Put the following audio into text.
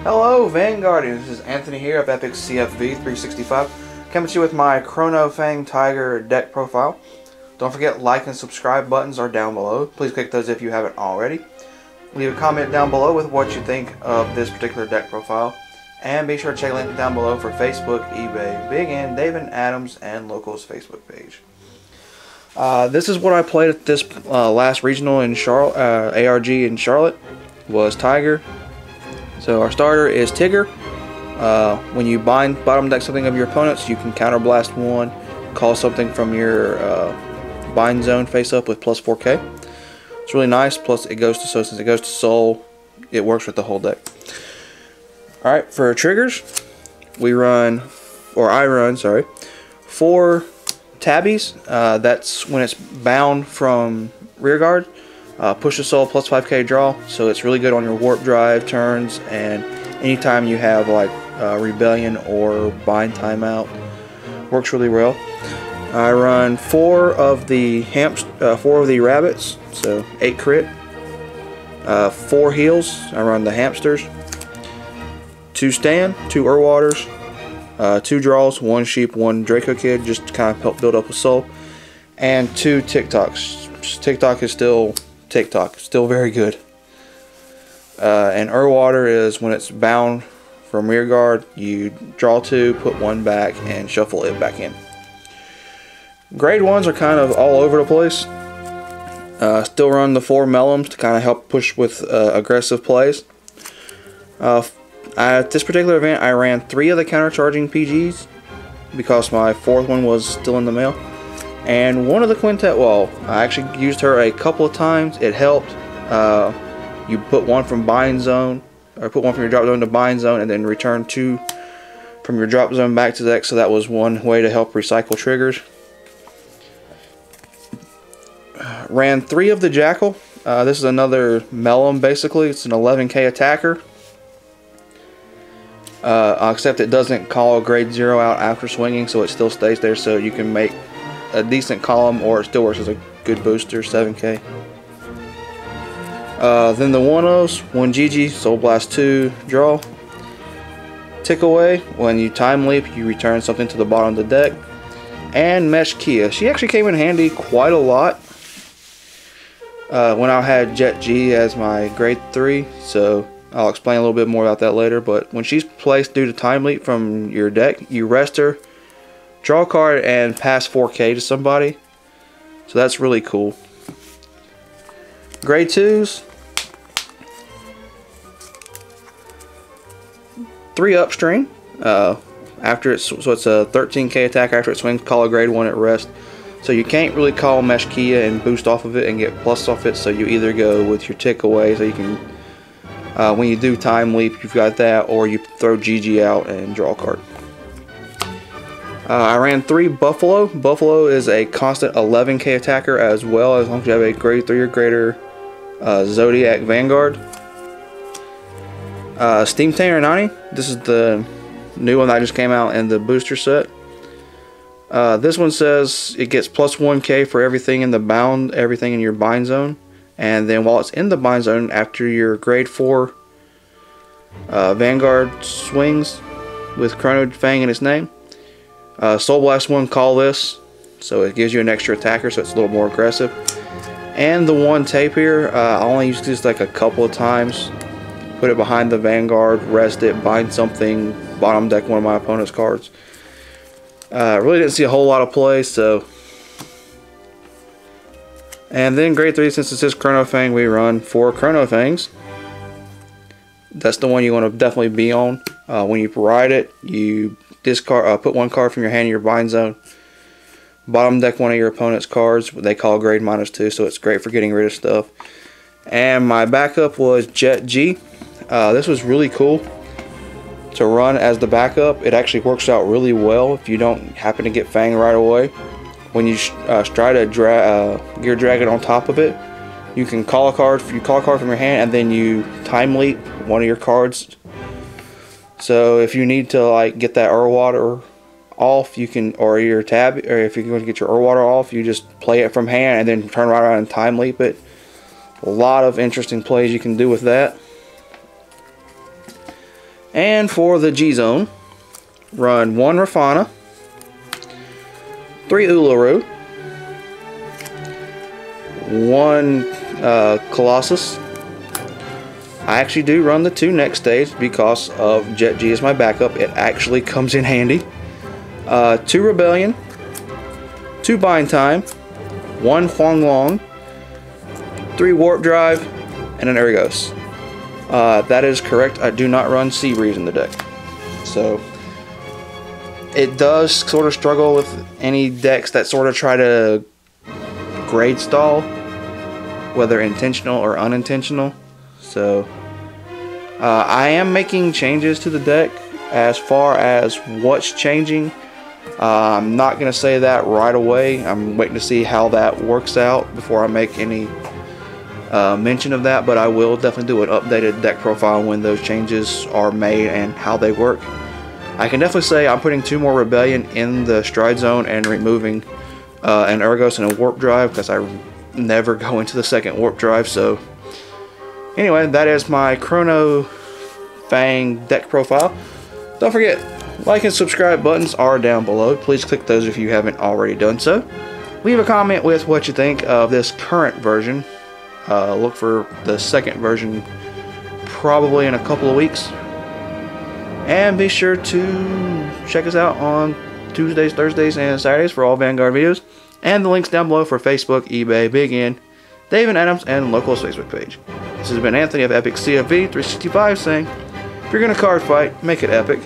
Hello Vanguard, this is Anthony here of Epic CFV 365, coming to you with my Chronofang Tiger deck profile. Don't forget, like and subscribe buttons are down below. Please click those if you haven't already. Leave a comment down below with what you think of this particular deck profile. And be sure to check the link down below for Facebook, eBay, Big N, David Adams, and Locals Facebook page. This is what I played at this last regional in Charlotte, ARG in Charlotte, was Tiger. So our starter is Tigger. When you bottom deck something of your opponents, you can counterblast one, call something from your bind zone face up with plus 4K. It's really nice. Plus it goes to since it goes to soul, it works with the whole deck. All right, for triggers, I run 4 tabbies. That's when it's bound from rear guard. Push the soul plus 5K draw, so it's really good on your warp drive turns and anytime you have like rebellion or bind timeout. Works really well. I run 4 of the rabbits, so 8 crit. 4 heals. I run the hamsters. 2 stand, 2 Urwaters, 2 draws, 1 sheep, 1 Draco Kid, just to kind of help build up a soul, and 2 TikToks. TikTok is still TikTok, still very good. And Urwater is when it's bound from rear guard, you draw 2, put 1 back, and shuffle it back in. Grade 1s are kind of all over the place. Still run the 4 Mellums to kind of help push with aggressive plays. At this particular event, I ran 3 of the countercharging PGs because my 4th one was still in the mail. And one of the quintet, well, I actually used her a couple of times. It helped. You put 1 from bind zone, or put 1 from your drop zone to bind zone, and then return 2 from your drop zone back to the deck. So that was one way to help recycle triggers. Ran 3 of the Jackal. This is another Mellum, basically. It's an 11K attacker. Except it doesn't call a grade 0 out after swinging, so it still stays there, so you can make a decent column, or it still works as a good booster, 7K. Then the 1-0s, 1 GG, Soul Blast 2, draw. Tick away, when you time leap, you return something to the bottom of the deck. And Mesh Kia. She actually came in handy quite a lot when I had Jet G as my grade 3, so I'll explain a little bit more about that later. But when she's placed due to time leap from your deck, you rest her, draw a card, and pass 4K to somebody. So that's really cool. Grade 2s. 3 upstream. After it's so it's a 13K attack after it swings. Call a grade 1 at rest. So you can't really call Mesh Kia and boost off of it and get plus off it. So you either go with your tick away, so you can when you do time leap, you've got that, or you throw GG out and draw a card. I ran 3 Buffalo. Buffalo is a constant 11K attacker as well, as long as you have a grade 3 or greater Zodiac Vanguard. Steam Tamer 90. This is the new one that just came out in the booster set. This one says it gets plus 1K for everything in the bound, everything in your bind zone. And then while it's in the bind zone, after your grade 4 Vanguard swings with Chronofang in its name, Soul Blast 1, call this, so it gives you an extra attacker, so it's a little more aggressive. And the 1 Tapir, I only used this like a couple of times. Put it behind the Vanguard, rest it, bind something, bottom deck one of my opponent's cards. Really didn't see a whole lot of play, so. And then grade 3, since it says Chronofang, we run 4 Chronofangs. That's the one you want to definitely be on. When you ride it, you discard, put 1 card from your hand in your bind zone. Bottom deck one of your opponent's cards. They call grade -2, so it's great for getting rid of stuff. And my backup was Jet G. This was really cool to run as the backup. It actually works out really well if you don't happen to get Fang right away. When you try to Gear Dragon on top of it, you can call a card. You call a card from your hand, and then you time leap one of your cards. So if you need to like get that Urwater off, you can, or your tab, or if you're going to get your Urwater off, you just play it from hand and then turn right around and time leap it. A lot of interesting plays you can do with that. And for the G Zone, run 1 Rafana, 3 Uluru, 1 Colossus. I actually do run the 2 next stage because of Jet G as my backup. It actually comes in handy. 2 Rebellion, 2 Bind Time, 1 Huang Long, 3 Warp Drive, and an Argos. That is correct. I do not run Sea Breeze in the deck. So it does sort of struggle with any decks that sort of try to grade stall, whether intentional or unintentional. So I am making changes to the deck as far as what's changing. I'm not going to say that right away. I'm waiting to see how that works out before I make any mention of that, but I will definitely do an updated deck profile when those changes are made and how they work. I can definitely say I'm putting 2 more Rebellion in the Stride Zone and removing an Argos and a Warp Drive because I never go into the second Warp Drive. So anyway, that is my Chronofang deck profile. Don't forget, like and subscribe buttons are down below. Please click those if you haven't already done so. Leave a comment with what you think of this current version. Look for the second version probably in a couple of weeks. And be sure to check us out on Tuesdays, Thursdays, and Saturdays for all Vanguard videos. And the links down below for Facebook, eBay, Big N, Dave and Adams, and Local's Facebook page. This has been Anthony of Epic CFV 365 saying, if you're going to card fight, make it epic.